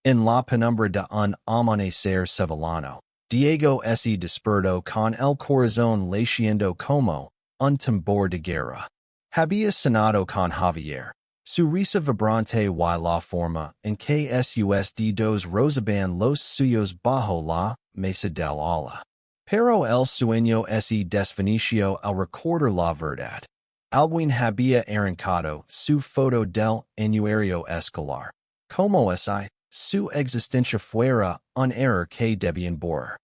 En la penumbra de un amanecer sevillano, Diego se despertó con el corazón latiendo como un tambor de guerra. Había cenado con Javier. Su risa vibrante y la forma en que sus dedos rozaban los suyos bajo la mesa del ala. Pero el sueño se desvaneció al recordar la verdad. Alguien había arrancado su foto del Anuario Escolar. Como si su existencia fuera un error que debían borrar.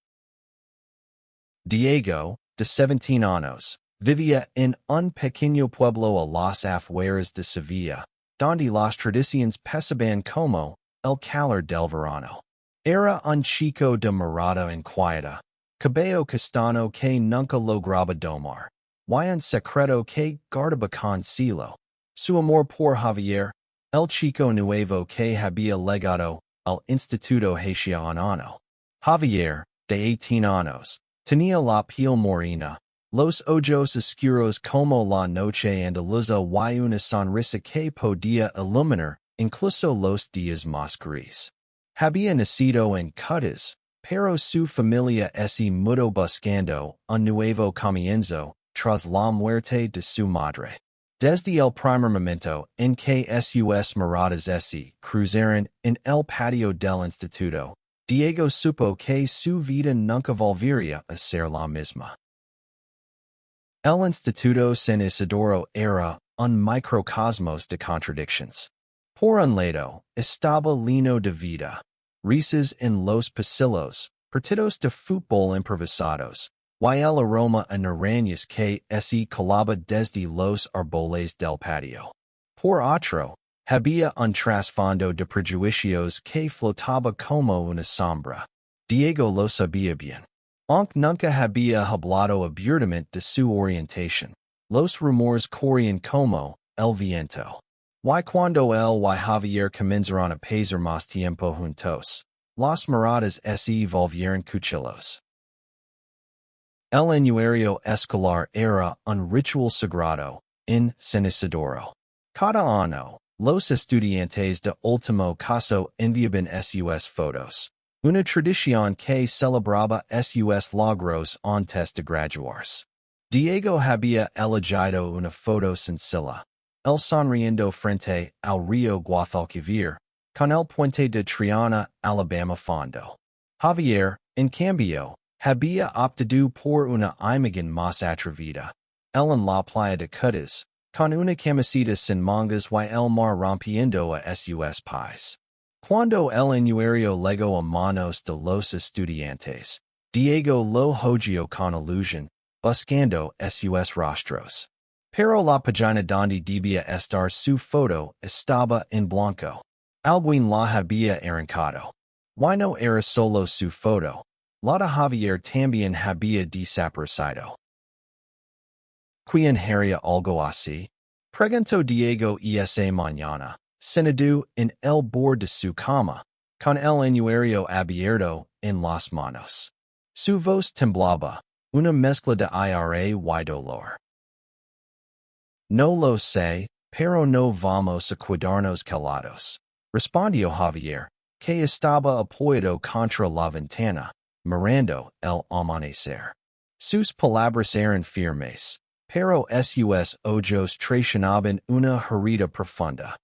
Diego, de 17 años, vivía en un pequeño pueblo a las afueras de Sevilla, donde las tradiciones pesaban como el calor del verano. Era un chico de mirada inquieta, cabello castaño que nunca lograba domar, y un secreto que guardaba con celo. Su amor por Javier, el chico nuevo que había legado al Instituto Haitiano. Javier, de 18 años, tenía la piel morena, los ojos oscuros como la noche andaluza y una sonrisa que podía iluminar incluso los días más gris. Había nacido en Cádiz, pero su familia se mudó buscando un nuevo comienzo tras la muerte de su madre. Desde el primer momento en que sus miradas se cruzaron en el patio del instituto, Diego supo que su vida nunca volvería a ser la misma. El Instituto San Isidoro era un microcosmos de contradicciones. Por un lado, estaba lleno de vida, risas en los pasillos, partidos de fútbol improvisados, y el aroma a naranjas que se colaba desde los árboles del patio. Por otro, había un trasfondo de prejuicios que flotaba como una sombra. Diego lo sabía bien. Aunque nunca había hablado abiertamente de su orientación, los rumores corrían como el viento. Y cuando él y Javier comenzaron a pasar más tiempo juntos, las miradas se volvieron cuchillos. El Anuario Escolar era un ritual sagrado en San Isidoro. Cada año, los estudiantes de último caso enviaban sus fotos. Una tradición que celebraba sus logros antes de graduarse. Diego había elegido una foto sencilla, el sonriendo frente al río Guadalquivir, con el puente de Triana, Alabama fondo. Javier, en cambio, había optado por una imagen más atrevida. Él en la playa de Cádiz, con una camiseta sin mangas y el mar rompiendo a sus pies. Cuando el anuario llegó a manos de los estudiantes, Diego lo hojeó con ilusión, buscando sus rostros. Pero la página donde debía estar su foto estaba en blanco. Alguien la había arrancado. Y no era solo su foto. La de Javier también había desaparecido. ¿Quién haría algo así? Preguntó Diego esa mañana, sentado en el borde de su cama, con el anuario abierto en las manos. Su voz temblaba, una mezcla de ira y dolor. No lo sé, pero no vamos a quedarnos callados, respondió Javier, que estaba apoyado contra la ventana, mirando el amanecer. Sus palabras eran firmes, pero sus ojos traicionaban una herida profunda.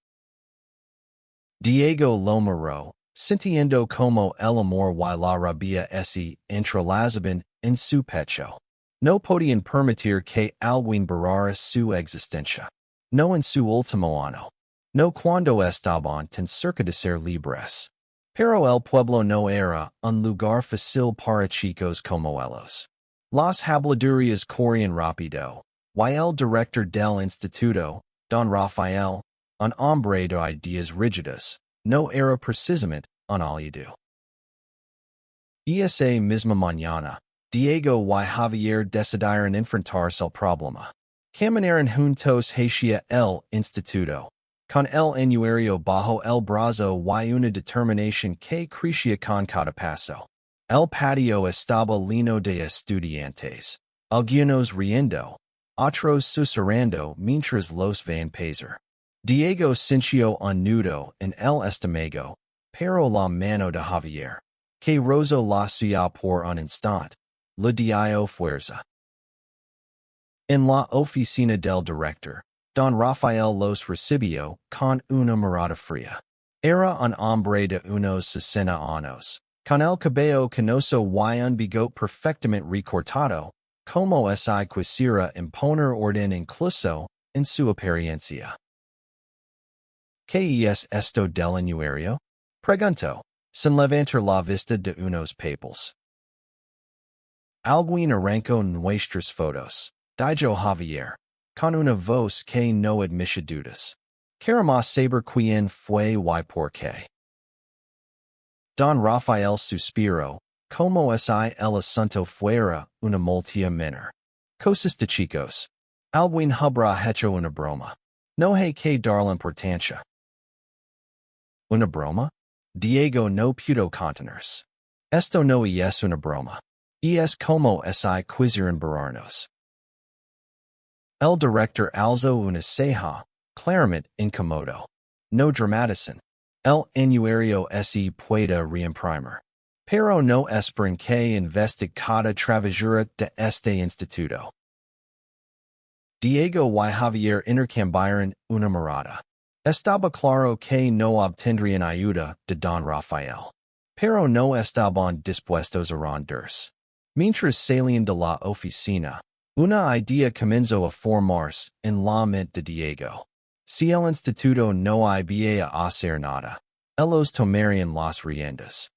Diego lo miró, sintiendo como el amor y la rabia se entrelazaban en su pecho. No podían permitir que alguien borrara su existencia. No en su último año. No cuando estaban tan cerca de ser libres. Pero el pueblo no era un lugar fácil para chicos como ellos. Las habladurías corrían rápido, y el director del instituto, don Rafael, un hombre de ideas rígidas, no era precisamente un aliado. Esa misma mañana, Diego y Javier decidieron enfrentarse al problema. Caminaron juntos hacia el instituto, con el anuario bajo el brazo y una determinación que crecía con cada paso. El patio estaba lleno de estudiantes, algunos riendo, otros susurrando mientras los van pasar. Diego sintió un nudo en el estómago, pero la mano de Javier, que rozó la ciudad por un instante, le dio fuerza. En la oficina del director, don Rafael los recibió con una mirada fría. Era un hombre de unos 60 años, con el cabello canoso y un bigote perfectamente recortado, como si quisiera imponer orden incluso en su apariencia. ¿Qué es esto del anuario? Preguntó, sin levantar la vista de unos papeles. Alguien arrancó nuestras fotos, dijo Javier, con una voz que no admite dudas. Queremos saber quién fue y por qué. Don Rafael suspiró, como si el asunto fuera una multa menor. Cosas de chicos. Alguien habrá hecho una broma. No hay que darle importancia. ¿Una broma? Diego no pudo contenerse. Esto no es una broma. Y es como si quisieran burlarnos. El director alzó una ceja, claramente incómodo. No dramaticen. El anuario se puede reimprimir. Pero no esperan que investigada travesura de este instituto. Diego y Javier intercambiaron una mirada. Estaba claro que no obtendrían ayuda de don Rafael. Pero no estaban dispuestos a rendirse. Mientras salían de la oficina, una idea comenzó a formarse en la mente de Diego. Si el instituto no había a hacer nada, ellos tomarían las riendas.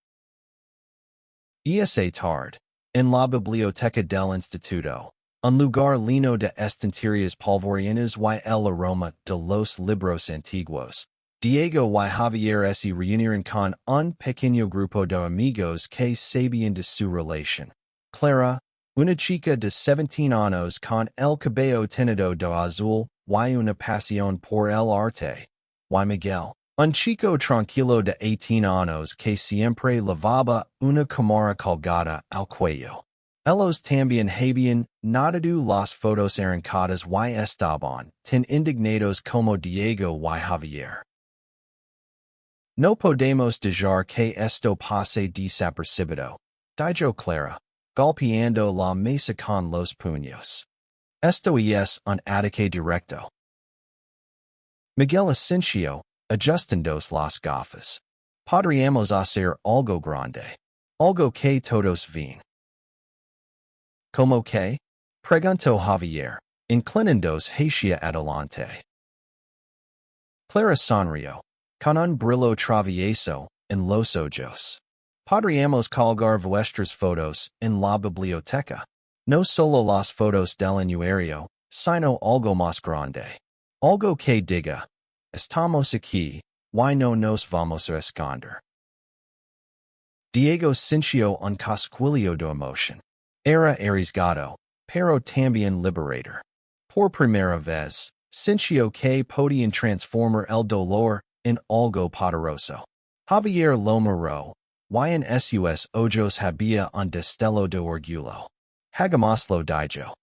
Esa tarde, en la biblioteca del instituto, un lugar lleno de estanterías polvorientas y el aroma de los libros antiguos, Diego y Javier se reunieron con un pequeño grupo de amigos que sabían de su relación. Clara, una chica de 17 años con el cabello teñido de azul y una pasión por el arte, y Miguel, un chico tranquilo de 18 años que siempre llevaba una cámara colgada al cuello. Ellos también habían notado las fotos arrancadas y estaban tan indignados como Diego y Javier. No podemos dejar que esto pase desapercibido, dijo Clara, golpeando la mesa con los puños. Esto es un ataque directo. Miguel asintió, ajustando las gafas. Podríamos hacer algo grande. Algo que todos ven. ¿Cómo que? Preguntó Javier, inclinándose hacia adelante. Clara sonrió, con un brillo travieso en los ojos. Podríamos colgar vuestras fotos en la biblioteca. No solo las fotos del anuario, sino algo más grande. Algo que diga, estamos aquí, y no nos vamos a esconder. Diego sintió un cosquilleo de emoción. Era arriesgado, pero también liberador. Por primera vez, sintió que podían transformar el dolor en algo poderoso. Javier lo miró, y en sus ojos había un destello de orgullo. Hagámoslo, dijo.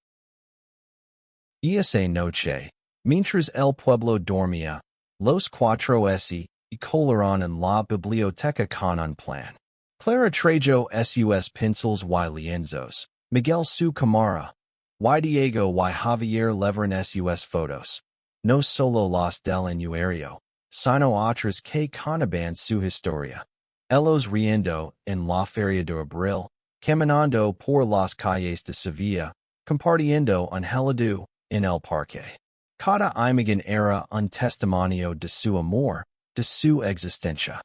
Esa noche, mientras el pueblo dormía, los cuatro se colaron en la biblioteca con un plan. Clara trajo sus pencils y lienzos, Miguel su cámara, y Diego y Javier levaron sus fotos, no solo las del anuario, sino otras que contaban su historia. Ellos riendo en la feria de abril, caminando por las calles de Sevilla, compartiendo un helado en el parque. Cada imagen era un testimonio de su amor, de su existencia.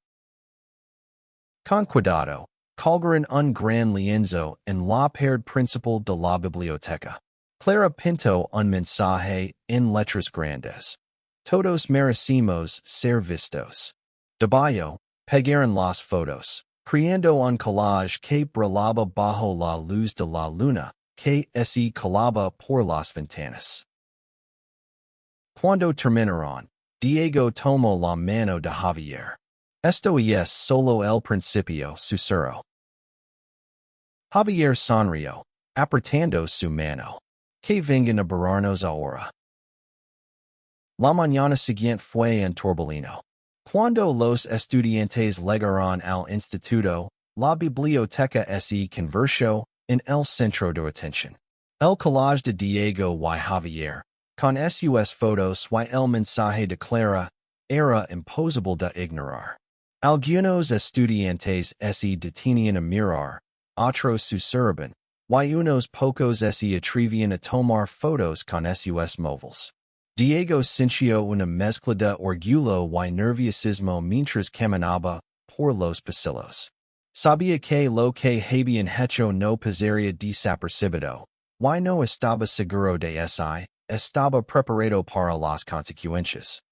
Con cuidado, colgaron un gran lienzo en la pared principal de la biblioteca. Clara pintó un mensaje en letras grandes. Todos merecimos ser vistos. Debajo, pegaron las fotos, creando un collage que brillaba bajo la luz de la luna, que se colaba por las ventanas. Cuando terminaron, Diego tomó la mano de Javier. Esto es solo el principio, susurró. Javier sonrió, apretando su mano. Que vengan a Borraron ahora. La mañana siguiente fue en Torbellino. Cuando los estudiantes llegaron al instituto, la biblioteca se convirtió en el centro de atención. El collage de Diego y Javier, con sus fotos y el mensaje de Clara, era imposible de ignorar. Algunos estudiantes se detenían a mirar, otros susurraban, y unos pocos se atrevían a tomar fotos con sus móviles. Diego sintió una mezcla de orgullo y nerviosismo mientras caminaba por los pasillos. Sabía que lo que habían hecho no pasaría desapercibido, y no estaba seguro de si estaba preparado para las consecuencias.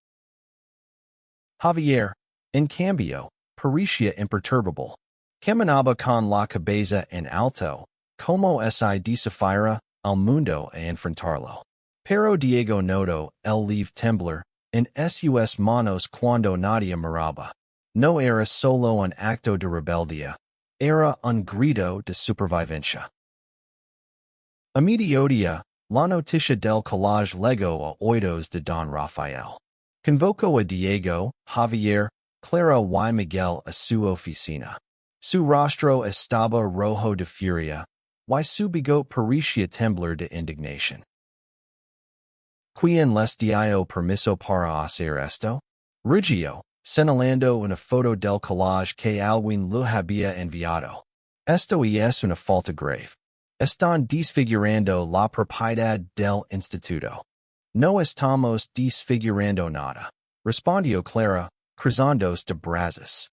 Javier, en cambio, parecía imperturbable. Caminaba con la cabeza en alto, como si desafiara al mundo a enfrentarlo. Pero Diego notó el leve temblar en sus manos cuando nadie miraba. No era solo un acto de rebeldía, era un grito de supervivencia. A mediodía, la noticia del collage llegó a oídos de Don Rafael. Convocó a Diego, Javier, Clara y Miguel a su oficina. Su rostro estaba rojo de furia, y su bigote parecía temblar de indignación. ¿Quién les dio permiso para hacer esto? Rugió, señalando una foto del collage que alguien lo había enviado. Esto es una falta grave. Están desfigurando la propiedad del instituto. No estamos desfigurando nada, respondió Clara, cruzando de brazos.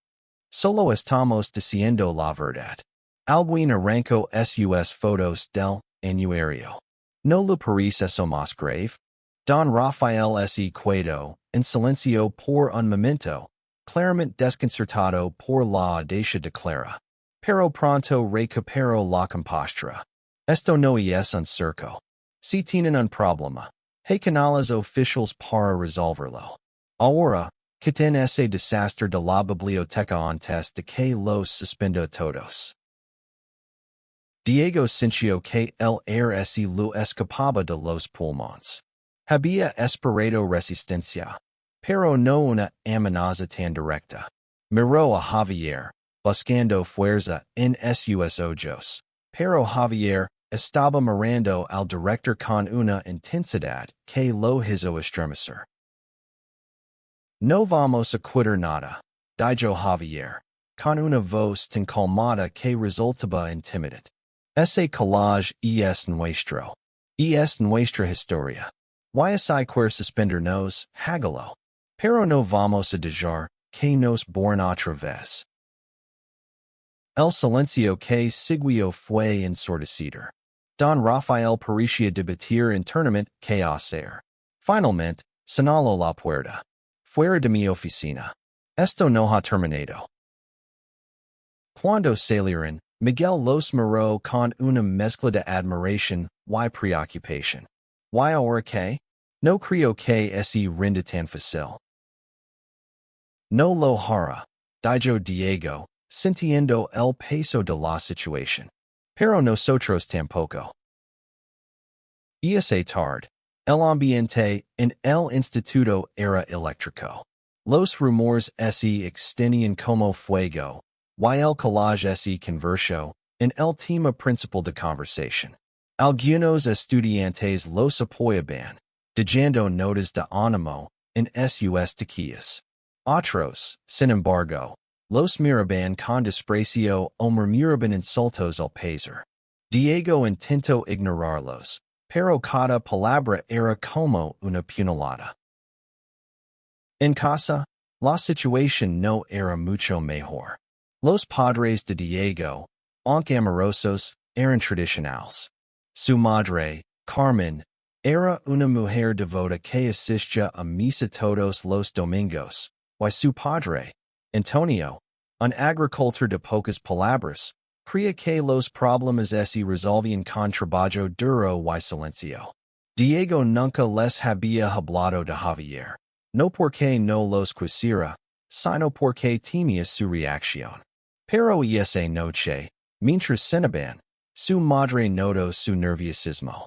Solo estamos diciendo la verdad. Alguien arrancó sus fotos del anuario. ¿No lo parece eso más grave? Don Rafael se quedó en silencio por un momento, claramente desconcertado por la audacia de Clara. Pero pronto recuperó la compostura. Esto no es un circo. Si tienen un problema, hay canales oficiales para resolverlo. Ahora, quiten ese desastre de la biblioteca antes de que los suspenda todos. Diego sintió que el aire se lo escapaba de los pulmones. Había esperado resistencia, pero no una amenaza tan directa. Miró a Javier, buscando fuerza en sus ojos, pero Javier estaba mirando al director con una intensidad que lo hizo estremecer. No vamos a quitar nada, dijo Javier, con una voz tan calmada que resultaba intimidante. Ese collage es nuestro. Es nuestra historia. Si quer suspendernos, hágalo. Pero no vamos a dejar que nos borren otra vez. El silencio que siguió fue ensordecedor. Don Rafael parecía debatir internamente qué hacer. Finalmente, señaló la puerta. Fuera de mi oficina. Esto no ha terminado. Cuando salieron, Miguel los miró con una mezcla de admiración y preocupación. ¿Y ahora qué? No creo que se rinda tan fácil. No lo hará, dijo Diego, sintiendo el peso de la situación. Pero nosotros tampoco. Esa tarde, el ambiente en el instituto era eléctrico. Los rumores se extendían como fuego, y el collage se convirtió en el tema principal de conversación. Algunos estudiantes los apoyaban, dejando notas de ánimo en sus taquillas. Otros, sin embargo, los miraban con desprecio o murmuraban insultos al pasar. Diego intentó ignorarlos, pero cada palabra era como una puñalada. En casa, la situación no era mucho mejor. Los padres de Diego, aunque amorosos, eran tradicionales. Su madre, Carmen, era una mujer devota que asistía a misa todos los domingos, y su padre, Antonio, un agricultor de pocas palabras, creía que los problemas se resolvían con trabajo duro y silencio. Diego nunca les había hablado de Javier, no porque no los quisiera, sino porque temía su reacción. Pero esa noche, mientras cenaban, su madre notó su nerviosismo.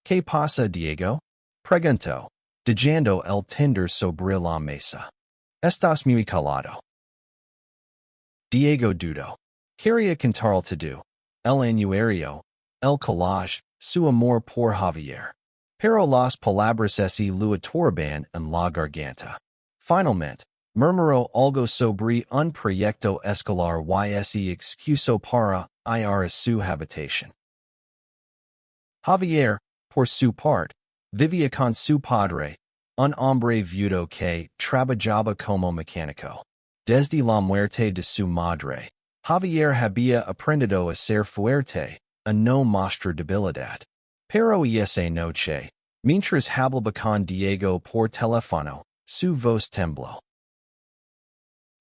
¿Qué pasa, Diego? Preguntó, dejando el tender sobre la mesa. Estás muy calado. Diego Dudo. Quería cantar to do. El Anuario, el collage, su amor por Javier. Pero las palabras se lo atorban en la garganta. Finalmente, murmuró algo sobre un proyecto escolar y se excusó para ir a su habitación. Javier, por su parte, vivía con su padre, un hombre viudo que trabajaba como mecánico. Desde la muerte de su madre, Javier había aprendido a ser fuerte, a no mostrar debilidad. Pero esa noche, mientras hablaba con Diego por teléfono, su voz tembló.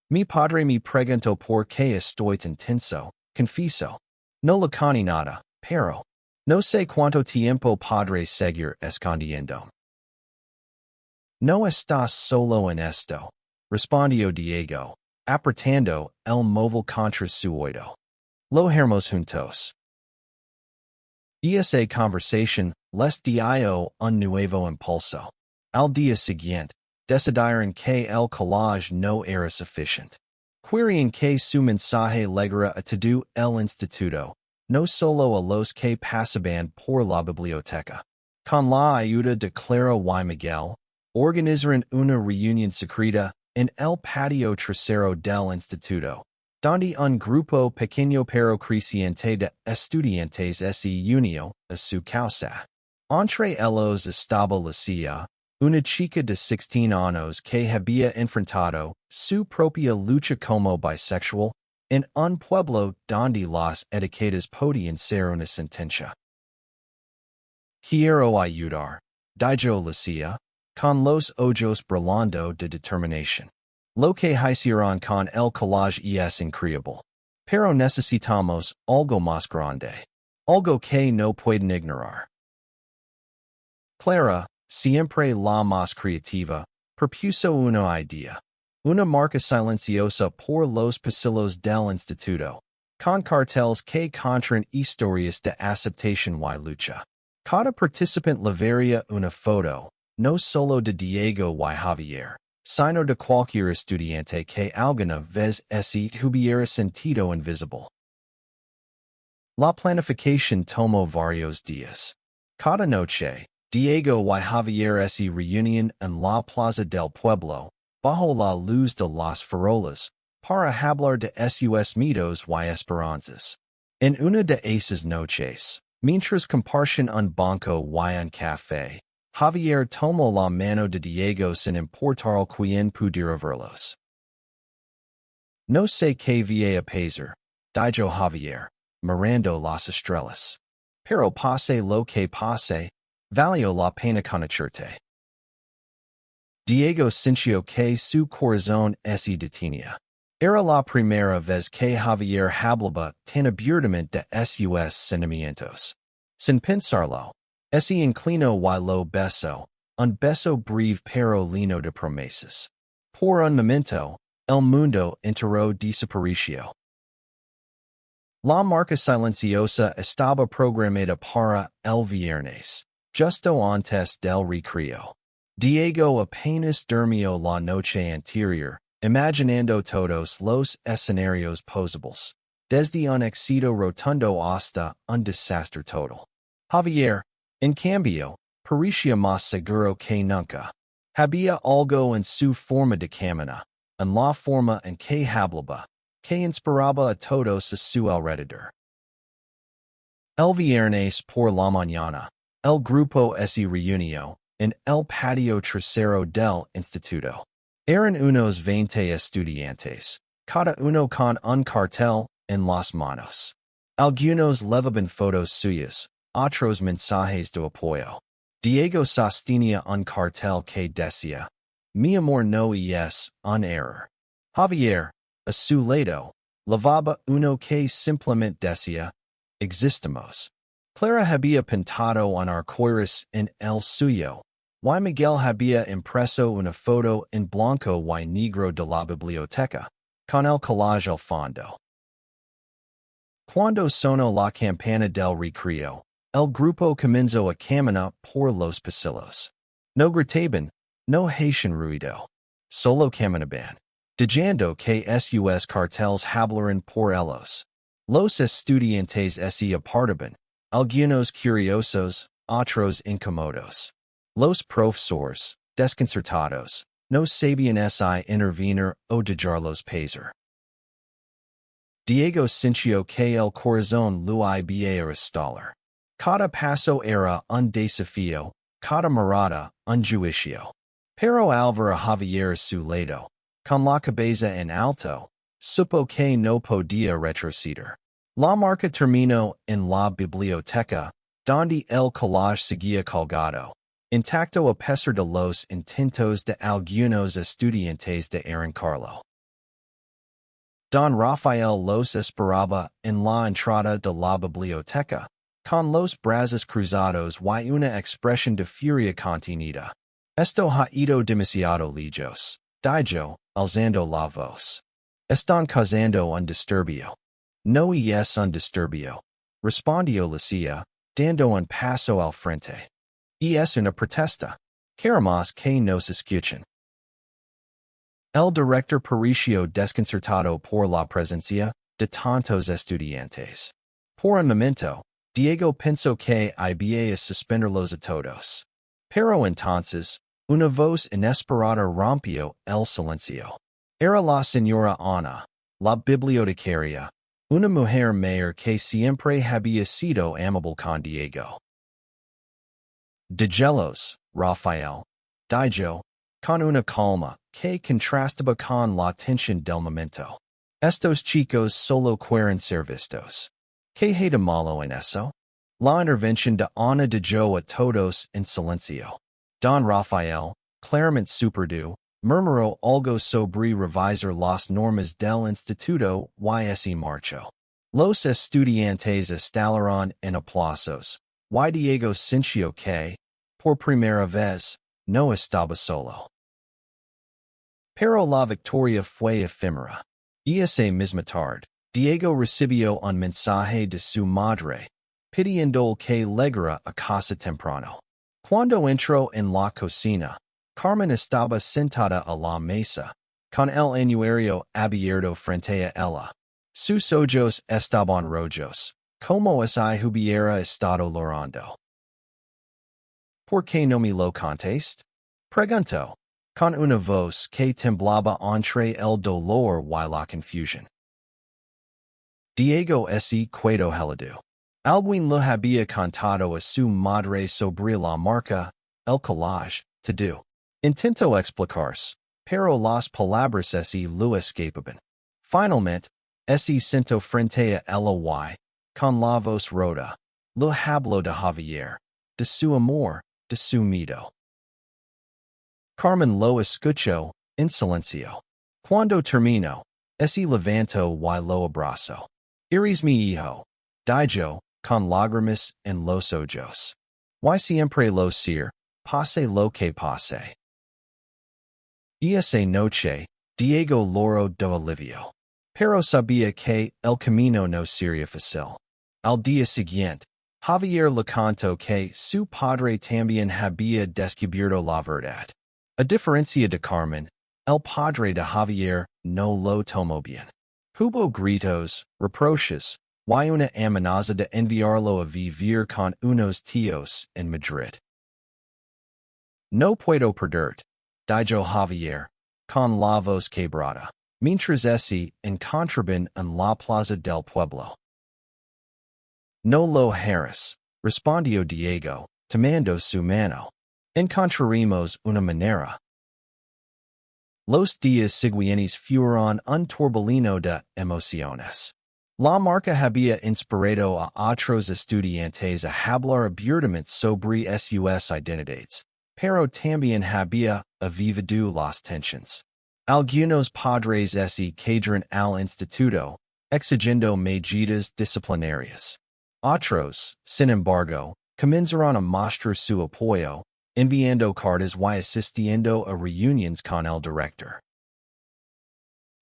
Mi padre me preguntó por qué estoy tan tenso, confieso. No le coní nada, pero no sé cuánto tiempo podré seguir escondiendo. No estás solo en esto, respondió Diego, apretando el móvil contra su oído. Lo haremos juntos. Esa conversación les dio un nuevo impulso. Al día siguiente, decidieron que el collage no era suficiente. Querían que su mensaje llegara a todo el instituto, no solo a los que pasaban por la biblioteca. Con la ayuda de Clara y Miguel, organizaron una reunión secreta en el patio trasero del instituto, donde un grupo pequeño pero creciente de estudiantes se unió a su causa. Entre ellos estaba Lucia, una chica de 16 años que había enfrentado su propia lucha como bisexual en un pueblo donde las etiquetas podían ser una sentencia. Quiero ayudar, dijo Lucia, con los ojos brillando de determinación. Lo que hicieron con el collage es increíble. Pero necesitamos algo más grande. Algo que no pueden ignorar. Clara, siempre la más creativa, propuso una idea. Una marca silenciosa por los pasillos del instituto, con carteles que contienen historias de aceptación y lucha. Cada participante llevaría una foto, no solo de Diego y Javier, sino de cualquier estudiante que alguna vez se hubiera sentido invisible. La planificación tomó varios días. Cada noche, Diego y Javier se reunían en la plaza del pueblo, bajo la luz de las farolas, para hablar de sus miedos y esperanzas. En una de esas noches, mientras compartían un banco y un café, Javier tomó la mano de Diego sin importar quién pudiera verlos. No sé qué voy a pasar, dijo Javier, mirando las estrellas. Pero pase lo que pase, valió la pena conocerte. Diego sintió que su corazón se detenía. Era la primera vez que Javier hablaba tan abiertamente de sus sentimientos. Sin pensarlo, se inclinó y lo besó, un beso breve pero lleno de promesas. Por un momento, el mundo entero desapareció. La marca silenciosa estaba programada para el viernes, justo antes del recreo. Diego apenas durmió la noche anterior, imaginando todos los escenarios posibles, desde un éxito rotundo hasta un desastre total. Javier, en cambio, parecía más seguro que nunca. Había algo en su forma de caminar, en la forma en que hablaba, que inspiraba a todos a su alrededor. El viernes por la mañana, el grupo se reunió en el patio trasero del instituto. Eran unos 20 estudiantes, cada uno con un cartel en las manos. Algunos llevaban fotos suyas, otros mensajes de apoyo. Diego sostenía un cartel que decía, "Mi amor no es un error." Javier, a su lado, llevaba uno que simplemente decía, "Existimos." Clara había pintado un arcoíris en el suyo, y Miguel había impreso una foto en blanco y negro de la biblioteca, con el collage al fondo. Cuando sonó la campana del recreo, el grupo comenzó a caminar por los pasillos. No gritaban, no hacían ruido. Solo caminaban. Dejando que sus carteles hablaran por ellos. Los estudiantes se apartaban. Algunos curiosos, otros incómodos. Los profesores, desconcertados, no sabían si intervenir o dejarlos pasar. Diego sintió que el corazón lo había estallar. Cada paso era un desafío, cada mirada un juicio. Pero al ver a Javier a su lado, con la cabeza en alto, supo que no podía retroceder. La marca terminó en la biblioteca, donde el collage seguía colgado, intacto a pesar de los intentos de algunos estudiantes de arrancarlo. Don Rafael los esperaba en la entrada de la biblioteca, con los brazos cruzados y una expresión de furia contenida. Esto ha ido demasiado lejos, dijo, alzando la voz. Están causando un disturbio. No es un disturbio, respondió Lucia, dando un paso al frente. Es una protesta. Queremos que nos escuchen. El director pareció desconcertado por la presencia de tantos estudiantes. Por un momento, Diego pensó que había suspenderlos a todos. Pero entonces, una voz inesperada rompió el silencio. Era la señora Ana, la bibliotecaria, una mujer mayor que siempre había sido amable con Diego. Déjelos, Rafael, dijo, con una calma que contrastaba con la tensión del momento. Estos chicos solo quieren ser vistos. ¿Qué hay de malo en eso? La intervención de Ana dejó a todos en silencio. Don Rafael, claramente superdu, murmuró algo sobre revisar las normas del instituto y se marchó. Los estudiantes estallaron en aplausos, y Diego sintió que, por primera vez, no estaba solo. Pero la victoria fue efímera. Esa misma tarde, Diego recibió un mensaje de su madre, pidiendo que llegara a casa temprano. Cuando entró en la cocina, Carmen estaba sentada a la mesa, con el anuario abierto frente a ella. Sus ojos estaban rojos, como si hubiera estado llorando. ¿Por qué no me lo contest? Preguntó, con una voz que temblaba entre el dolor y la confusión. Diego se quedó helado. Alguien le había contado a su madre sobre la marca, el collage, todo. Intentó explicarse, pero las palabras se lo escapaban. Finalmente, se sentó frente a ella y, con la voz rota, le habló de Javier, de su amor, de su miedo. Carmen lo escuchó, en silencio. Cuando terminó, se levantó y lo abrazó. Eres mi hijo, dijo, con lágrimas en los ojos. Y siempre lo ser, pase lo que pase. Esa noche, Diego lloró de alivio. Pero sabía que el camino no sería fácil. Al día siguiente, Javier le contó que su padre también había descubierto la verdad. A diferencia de Carmen, el padre de Javier no lo tomó bien. Hubo gritos, reproches, y una amenaza de enviarlo a vivir con unos tíos en Madrid. No puedo perderte, dijo Javier, con la voz quebrada, mientras se encontraban en la plaza del pueblo. No lo harás, respondió Diego, tomando su mano. Encontraremos una manera. Los días siguientes fueron un torbellino de emociones. La marca había inspirado a otros estudiantes a hablar abiertamente sobre sus identidades, pero también había avivado las tensiones. Algunos padres se quedaron al instituto, exigiendo medidas disciplinarias. Otros, sin embargo, comenzaron a mostrar su apoyo, enviando cartas y asistiendo a reuniones con el director.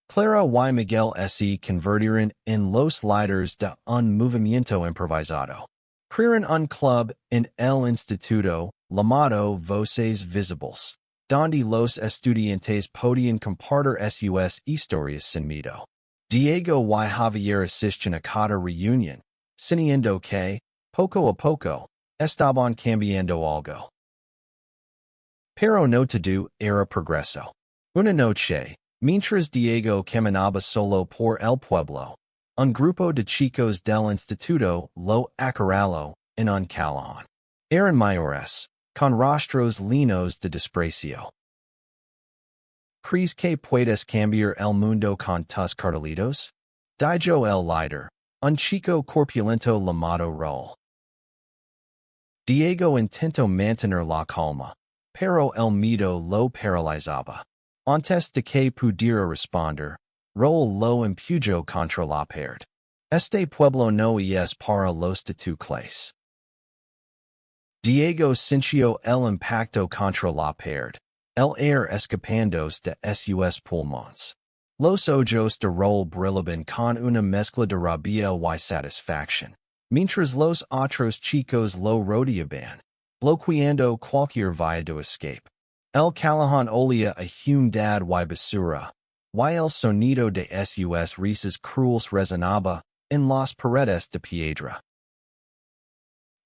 Clara y Miguel se convirtieron en los líderes de un movimiento improvisado. Crearon un club en el instituto llamado Voces Visibles. donde los estudiantes podían compartir sus historias sin miedo. Diego y Javier asisten a cada reunión, sintiendo que, poco a poco, estaban cambiando algo. Pero no todo era progreso. Una noche, mientras Diego caminaba solo por el pueblo, un grupo de chicos del instituto lo acorraló en un callejón. Eran mayores, con rostros llenos de desprecio. ¿Crees que puedes cambiar el mundo con tus cartelitos? Dijo el líder, un chico corpulento llamado Raúl. Diego intentó mantener la calma, pero el miedo lo paralizaba. Antes de que pudiera responder, Raúl lo empujó contra la pared. Este pueblo no es para los de tu clase. Diego sintió el impacto contra la pared, el aire escapándose de sus pulmones. Los ojos de Raúl brillaban con una mezcla de rabia y satisfacción, mientras los otros chicos lo rodeaban, bloqueando cualquier vía de escape. El callejón olía a humedad y basura, y el sonido de sus risas crueles resonaba en las paredes de piedra.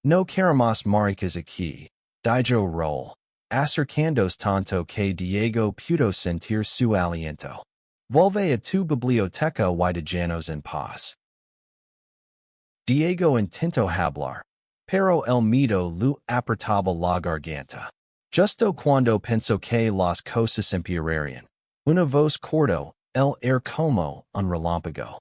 No queremos maricas aquí, dijo Raúl, acercándose tanto que Diego pudo sentir su aliento. Vuelve a tu biblioteca y déjanos en paz. Diego intentó hablar, pero el miedo le apretaba la garganta. Justo cuando pensó que las cosas empeorarían, una voz cortó el aire como un relámpago.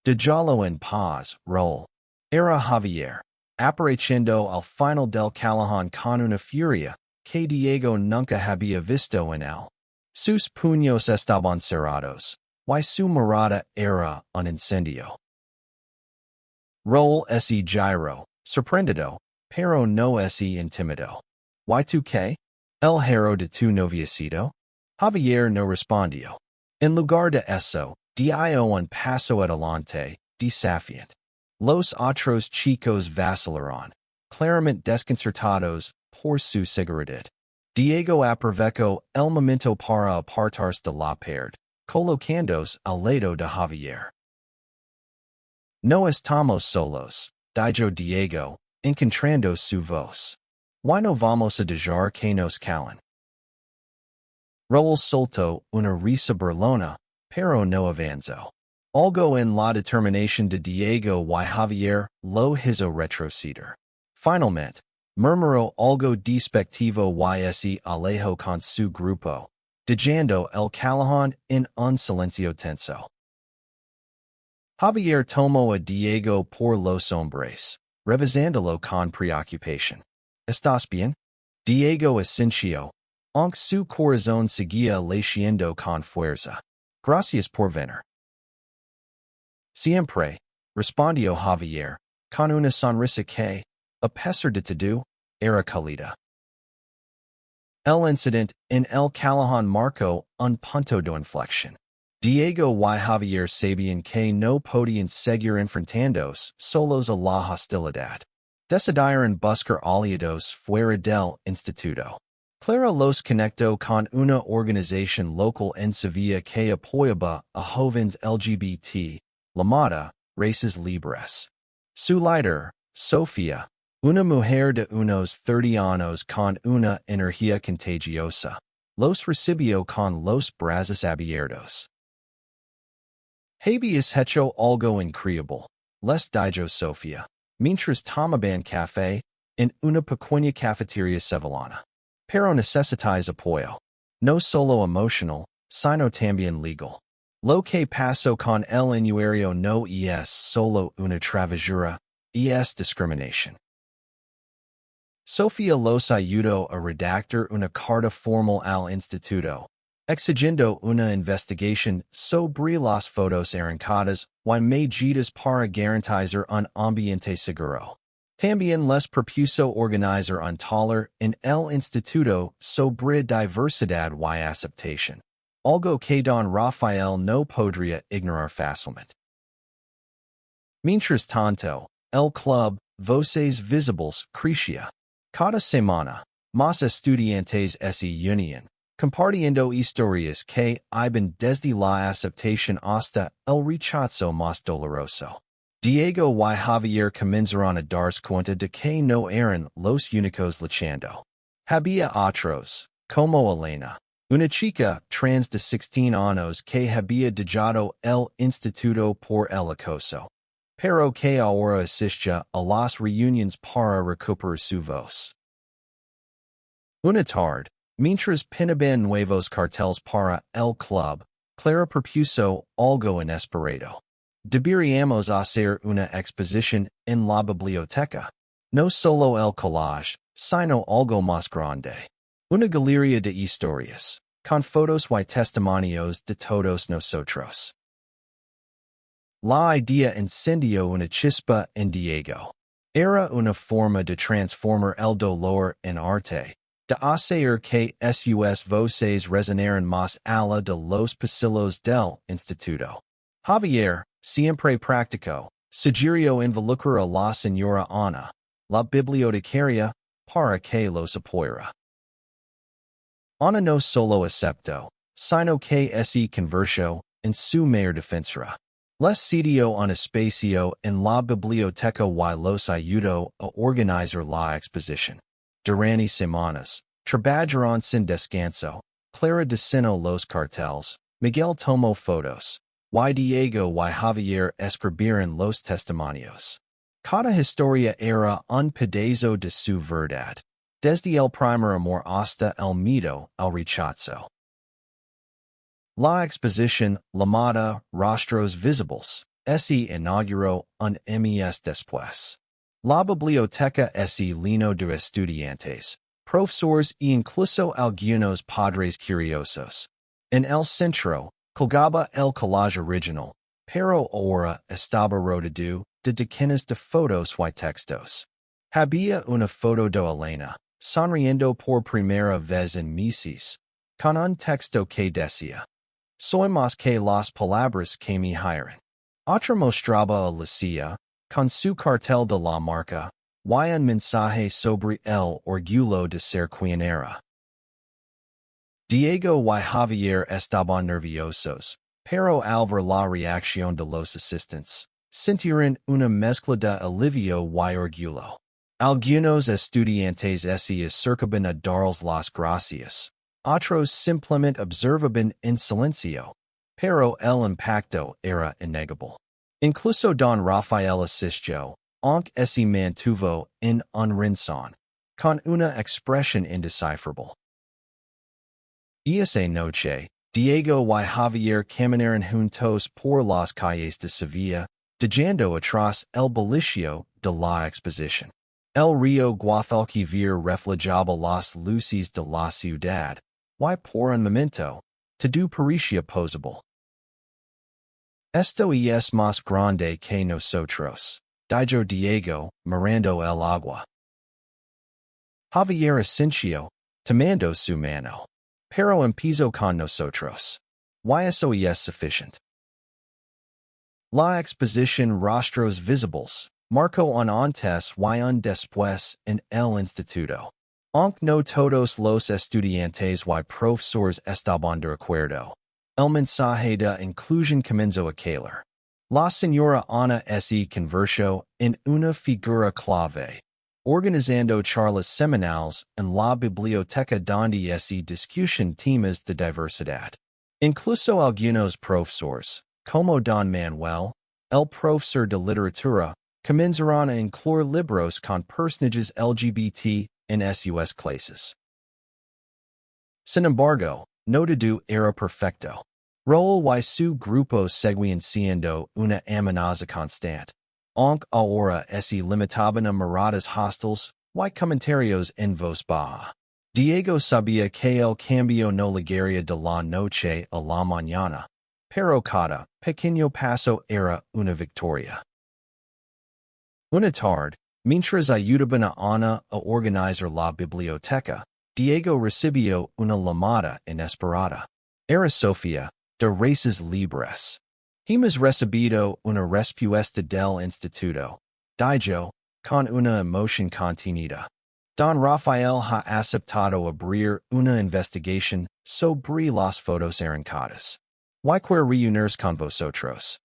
Déjalo en paz, Raúl. Era Javier, apareciendo al final del callejón con una furia que Diego nunca había visto en él. Sus puños estaban cerrados, y su mirada era un incendio. Raúl se giró, sorprendido, pero no se intimidó. ¿Y tú qué? ¿El héroe de tu noviecito? Javier no respondió. En lugar de eso, dio un paso adelante, desafiante. Los otros chicos vacilaron, claramente desconcertados por su seguridad. Diego aprovechó el momento para apartarse de la pared, colocándose al lado de Javier. No estamos solos, dijo Diego, encontrando su voz. ¿Why no vamos a dejar que nos callen? Raúl soltó una risa burlona, pero no avanzó. Algo en la determinación de Diego y Javier lo hizo retroceder. Finalmente, murmuró algo despectivo y se alejó con su grupo, dejando el callejón en un silencio tenso. Javier tomó a Diego por los hombros, revisándolo con preocupación. ¿Estás bien? Diego asintió, aunque su corazón seguía latiendo con fuerza. Gracias por venir. Siempre, respondió Javier, con una sonrisa que, a pesar de todo, era cálida. El incidente en el callejón marcó un punto de inflexión. Diego y Javier sabían que no podían seguir enfrentándose solos a la hostilidad. Decidieron buscar aliados fuera del instituto. Clara los conectó con una organización local en Sevilla que apoyaba a jóvenes LGBT, llamada Races Libres. Su líder, Sofía, una mujer de unos 30 años con una energía contagiosa, los recibió con los brazos abiertos. Habías hecho algo increíble, les dijo Sofía, mientras tomaban café en una pequeña cafetería sevillana. Pero necesitáis apoyo, no solo emocional, sino también legal. Lo que pasó con el Anuario no es solo una travesura, es discriminación. Sofía los ayudó a redactar una carta formal al instituto, exigiendo una investigación sobre las fotos arrancadas y medidas para garantizar un ambiente seguro. También les propuso organizar un taller en el instituto sobre diversidad y aceptación, algo que don Rafael no podría ignorar fácilmente. Mientras tanto, el club, Voces Visibles, crecía. Cada semana, Más estudiantes se unión, compartiendo historias que iban desde la aceptación hasta el rechazo más doloroso. Diego y Javier comenzaron a darse cuenta de que no eran los únicos luchando. Había otros, como Elena, una chica trans de 16 años que había dejado el instituto por el acoso, pero que ahora asistía a las reuniones para recuperar su voz. Una tarde, mientras pinaban nuevos carteles para el club, Clara propuso algo inesperado. Deberíamos hacer una exposición en la biblioteca. No solo el collage, sino algo más grande. Una galería de historias, con fotos y testimonios de todos nosotros. La idea encendió una chispa en Diego. Era una forma de transformar el dolor en arte, de hacer que sus voces resonaran más allá de los pasillos del instituto. Javier, siempre práctico, sugirió involucrar a la señora Ana, la bibliotecaria, para que los apoyara. Ana no solo aceptó, sino que se convirtió en su mayor defensora. Les cedió un espacio en la biblioteca y los ayudó a organizar la exposición. Durante semanas, trabajaron sin descanso. Clara diseñó los carteles, Miguel tomó fotos, y Diego y Javier escribieron los testimonios. Cada historia era un pedazo de su verdad, desde el primer amor hasta el miedo al rechazo. La exposición, llamada Rostros Visibles, se inauguró un mes después. La biblioteca se llenó de estudiantes, profesores e incluso algunos padres curiosos. En el centro, colgaba el collage original, pero ahora estaba rodeado de decenas de fotos y textos. Había una foto de Elena, sonriendo por primera vez en meses, con un texto que decía: Soy más que las palabras que me hieren. Otra mostraba a Lucia, con su cartel de la marca, y un mensaje sobre el orgullo de ser quien era. Diego y Javier estaban nerviosos, pero al ver la reacción de los asistentes, sintieron una mezcla de alivio y orgullo. Algunos estudiantes se acercaban a darles las gracias. Otros simplemente observaban en silencio, pero el impacto era innegable. Incluso Don Rafael asistió, aunque se mantuvo en un rincón, con una expresión indescifrable. Esa noche, Diego y Javier caminaron juntos por las calles de Sevilla, dejando atrás el bullicio de la exposición. El río Guadalquivir reflejaba las luces de la ciudad, y por un momento, todo parecía posible. Esto es más grande que nosotros, dijo Diego, mirando el agua. Javier asintió, tomando su mano. Pero empezó con nosotros. Y eso es suficiente. La exposición Rostros Visibles marcó un antes y un después en el instituto. Aunque no todos los estudiantes y profesores estaban de acuerdo, el mensaje de inclusión comenzó a calar. La señora Ana se convirtió en una figura clave, organizando charlas semanales en la biblioteca donde se discutían temas de diversidad. Incluso algunos profesores, como Don Manuel, el profesor de literatura, comenzaron a incluir libros con personajes LGBT en sus clases. Sin embargo, no todo era perfecto. Raúl y su grupo seguían siendo una amenaza constante. Aunque ahora se limitaban a miradas hostiles y comentarios en voz baja. Diego sabía que el cambio no llegaría de la noche a la mañana, pero cada pequeño paso era una victoria. Una tarde, mientras ayudaban a Ana a organizar la biblioteca, Diego recibió una llamada inesperada. Era Sofía, de Races Libres. Hemos recibido una respuesta del instituto, dijo, con una emoción contenida. Don Rafael ha aceptado abrir una investigación sobre las fotos arrancadas. Y quiero reunirse con vosotros.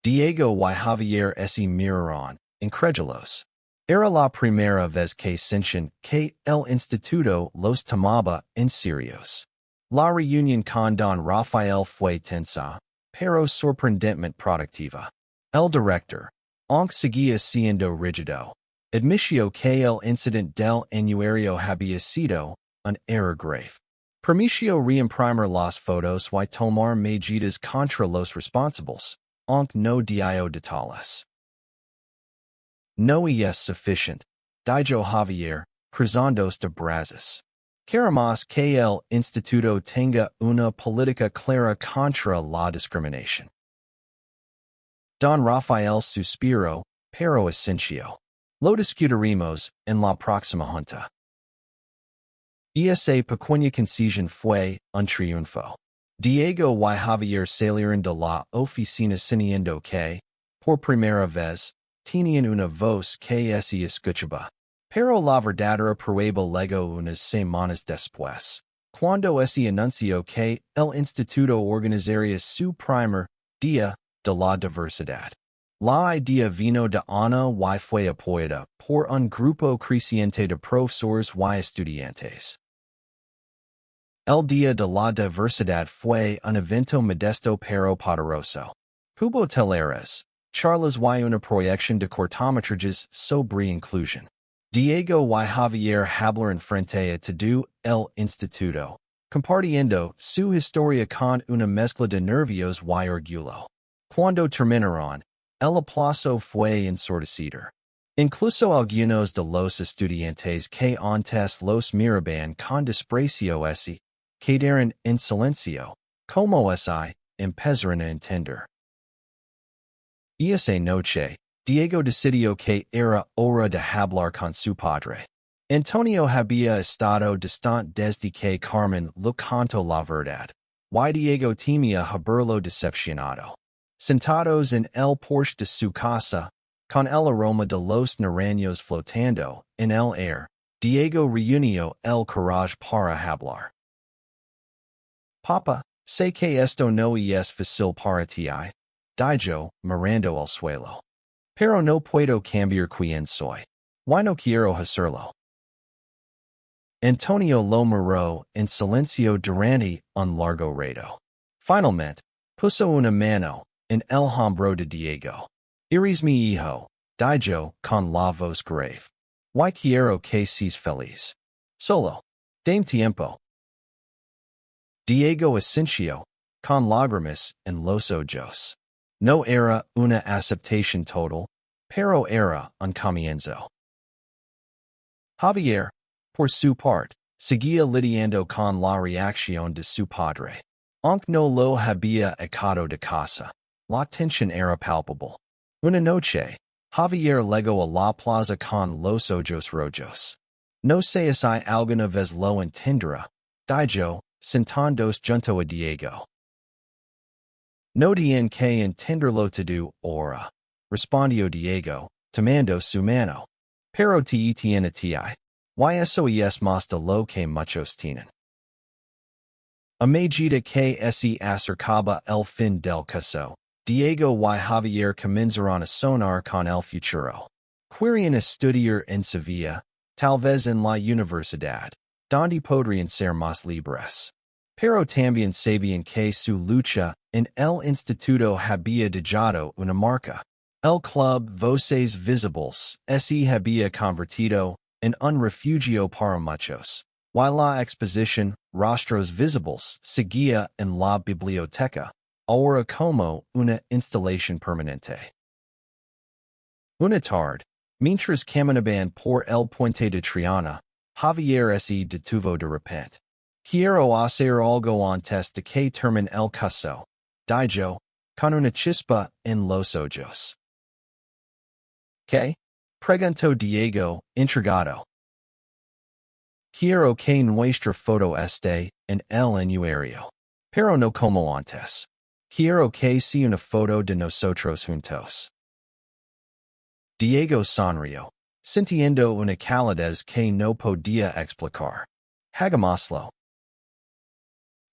Diego y Javier se miraron, incrédulos. Era la primera vez que sentían que el instituto los tomaba en serios. La reunión con Don Rafael fue tensa, pero sorprendentemente productiva. El director, aunque seguía siendo rígido, admitió que el incidente del Anuario había sido un error grave. Permitió reimprimir las fotos y tomar medidas contra los responsables, aunque no dio detalles. No es suficiente, dijo Javier, cruzando de brazos. Queremos que el instituto tenga una política clara contra la discriminación. Don Rafael suspiró, pero asintió. Lo discutiremos en la próxima junta. Esa pequeña concesión fue un triunfo. Diego y Javier salieron de la oficina sintiendo que, por primera vez, tenían una voz que se escuchaba. Pero la verdadera prueba llegó unas semanas después, cuando se anunció que el instituto organizaría su primer día de la diversidad. La idea vino de Ana y fue apoyada por un grupo creciente de profesores y estudiantes. El Día de la Diversidad fue un evento modesto pero poderoso. Hubo teleras, charlas y una proyección de cortometrajes sobre inclusión. Diego y Javier hablaron frente a todo el instituto, compartiendo su historia con una mezcla de nervios y orgullo. Cuando terminaron, el aplauso fue ensordecido. Incluso algunos de los estudiantes que antes los miraban con desprecio quedaron en silencio, como empezaron a entender. Esa noche, Diego decidió que era hora de hablar con su padre. Antonio había estado distante desde que Carmen le contó la verdad, y Diego temía haberlo decepcionado. Sentados en el porche de su casa, con el aroma de los naranjos flotando en el aire, Diego reunió el coraje para hablar. Papa, sé que esto no es fácil para ti, dijo, mirando al suelo. Pero no puedo cambiar quién soy. Y no quiero hacerlo. Antonio lo miró en silencio durante un largo rato. Finalmente, puso una mano en el hombro de Diego. Eres mi hijo, dijo con la voz grave. Y quiero que seas feliz. Solo. Dame tiempo. Diego asintió, con lágrimas en los ojos. No era una aceptación total, pero era un comienzo. Javier, por su parte, seguía lidiando con la reacción de su padre. Aunque no lo había echado de casa, la tensión era palpable. Una noche, Javier llegó a la plaza con los ojos rojos. No sé si alguna vez lo entenderá, dijo, sentándose junto a Diego. No tiene que entenderlo todo ahora, respondió Diego, tomando su mano. Pero te tiene a ti, y eso es más de lo que muchos tienen. A medida que se acercaba el fin del caso, Diego y Javier comenzaron a sonar con el futuro. Querían estudiar en Sevilla, tal vez en la universidad, donde podrían ser más libres. Pero también sabían que su lucha en el instituto había dejado una marca. El club Voces Visibles se había convertido en un refugio para muchos, y la exposición Rostros Visibles seguía en la biblioteca, ahora como una instalación permanente. Una tarde, mientras caminaban por el puente de Triana, Javier se detuvo de repente. Quiero hacer algo antes de que termine el caso, dijo, con una chispa en los ojos. ¿Qué? Preguntó Diego, intrigado. Quiero que nuestra foto esté en el anuario, pero no como antes. Quiero que sea una foto de nosotros juntos. Diego sonrió. Sintiendo una calidez que no podía explicar. Hagámoslo.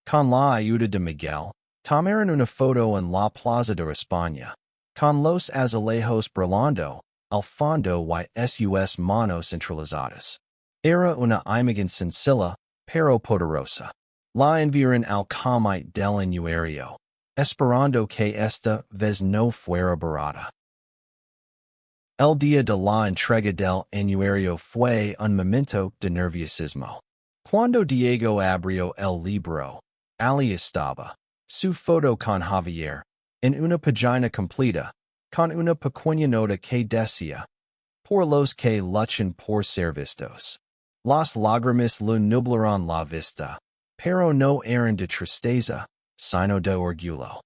Con la ayuda de Miguel, tomaron una foto en la Plaza de España. Con los azulejos brillando, al fondo y sus manos centralizadas. Era una imagen sencilla, pero poderosa. La enviaron al comité del Anuario, esperando que esta vez no fuera barata. El día de la entrega del Anuario fue un momento de nerviosismo. Cuando Diego abrió el libro, allí estaba su foto con Javier, en una página completa, con una pequeña nota que decía, por los que luchan por ser vistos. Las lágrimas le nublaron la vista, pero no eran de tristeza, sino de orgullo.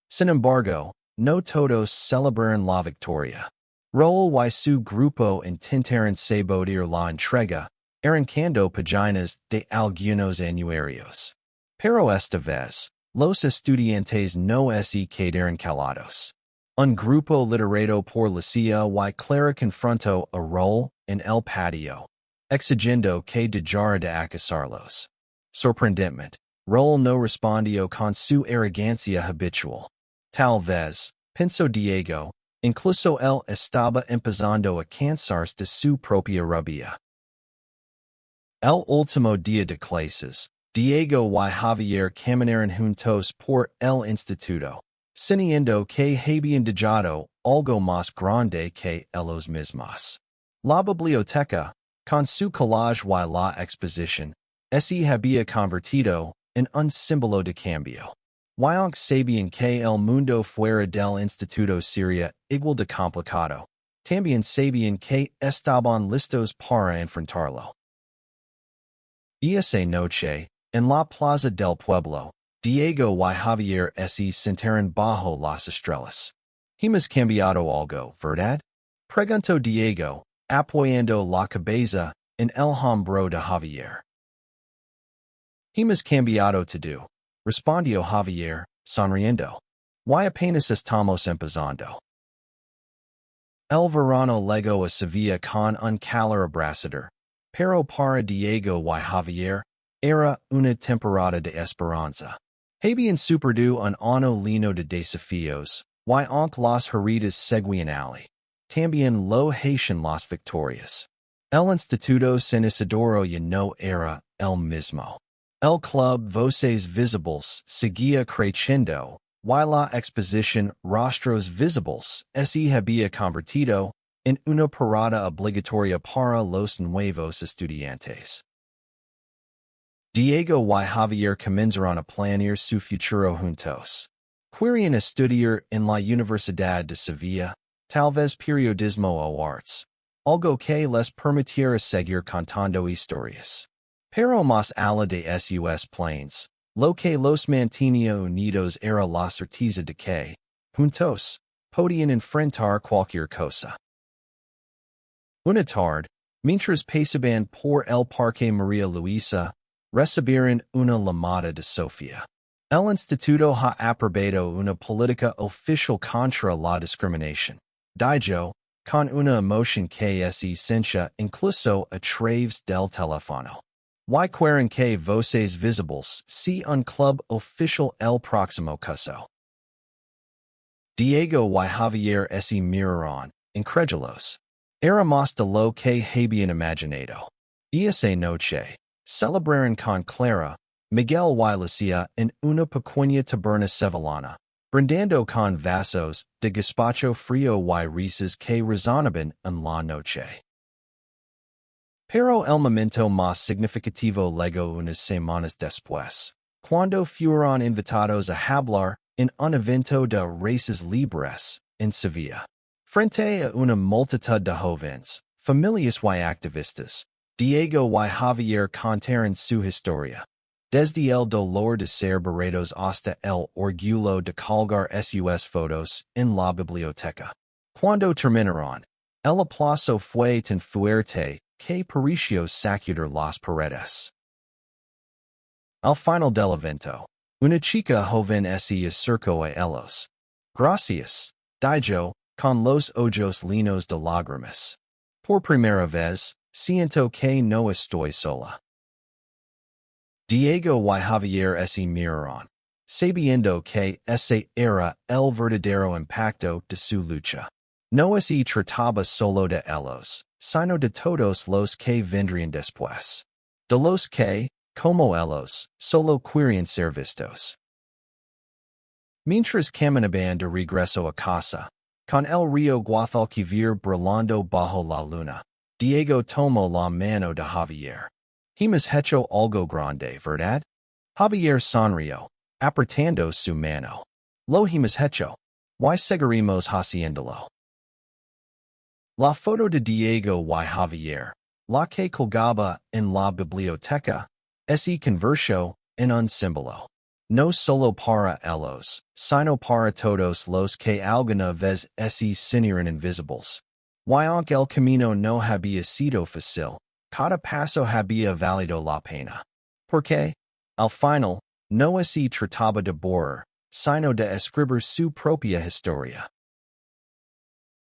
Sin embargo, no todos celebraron la victoria. Raúl y su grupo intentaron sabotear la entrega, arrancando páginas de algunos anuarios. Pero esta vez, los estudiantes no se quedaron callados. Un grupo liderado por Lucia y Clara confrontó a Raúl en el patio, exigiendo que dejara de acosarlos. Sorprendentemente, Raúl no respondió con su arrogancia habitual. Tal vez, pensó Diego, incluso él estaba empezando a cansarse de su propia rabia. El último día de clases, Diego y Javier caminaron juntos por el instituto, sintiendo que habían dejado algo más grande que ellos mismos. La biblioteca, con su collage y la exposición, se había convertido en un símbolo de cambio. Y aunque sabían que el mundo fuera del instituto sería igual de complicado, también sabían que estaban listos para enfrentarlo. Esa noche, en la plaza del pueblo, Diego y Javier se sentaron bajo las estrellas. ¿Hemos cambiado algo, verdad? Preguntó Diego, apoyando la cabeza en el hombro de Javier. Hemos cambiado todo, respondió Javier, sonriendo. Y apenas estamos empezando. El verano llegó a Sevilla con un calor abrasador, pero para Diego y Javier, era una temporada de esperanza. Habían superado un año lleno de desafíos, y aunque las heridas seguían allí, también lo hacían las victorias. El instituto San Isidoro ya no era el mismo. El club Voces Visibles seguía creciendo, y la exposición Rostros Visibles se había convertido en una parada obligatoria para los nuevos estudiantes. Diego y Javier comenzaron a planear su futuro juntos. Querían estudiar en la Universidad de Sevilla, tal vez periodismo o arts, algo que les permitiera seguir contando historias. Pero más allá de sus planes, lo que los mantenía unidos era la certeza de que, juntos, podían enfrentar cualquier cosa. Una tarde, mientras pasaban por el Parque María Luisa, recibieron una llamada de Sofía. El instituto ha aprobado una política oficial contra la discriminación. Dijo, con una emoción que se siente incluso a través del teléfono. Y quieren que Voces Visibles sea un club oficial el próximo curso. Diego y Javier se miraron, incrédulos. Era más de lo que habían imaginado. Esa noche, celebraron con Clara, Miguel y Lucia en una pequeña taberna sevillana, brindando con vasos de gazpacho frío y risas que resonaban en la noche. Pero el momento más significativo llegó unas semanas después, cuando fueron invitados a hablar en un evento de races libres en Sevilla. Frente a una multitud de jóvenes, familias y activistas, Diego y Javier contaron su historia. Desde el dolor de ser barrados hasta el orgullo de colgar sus fotos en la biblioteca. Cuando terminaron, el aplauso fue tan fuerte que pareció sacudir las paredes. Al final del evento, una chica joven se acercó a ellos. Gracias, dijo, con los ojos linos de lágrimas. Por primera vez, siento que no estoy sola. Diego y Javier se miraron, sabiendo que ese era el verdadero impacto de su lucha. No se trataba solo de ellos, sino de todos los que vendrían después. De los que, como ellos, solo querían ser vistos. Mientras caminaban de regreso a casa, con el río Guadalquivir brillando bajo la luna, Diego tomó la mano de Javier. Hemos hecho algo grande, ¿verdad? Javier sonrió, apretando su mano. Lo hemos hecho. Y seguiremos haciéndolo. La foto de Diego y Javier, la que colgaba en la biblioteca, se convirtió en un símbolo. No solo para ellos, sino para todos los que alguna vez se sintieron invisibles. Y aunque el camino no había sido fácil, cada paso había valido la pena. Porque, al final, no se trataba de borrar, sino de escribir su propia historia.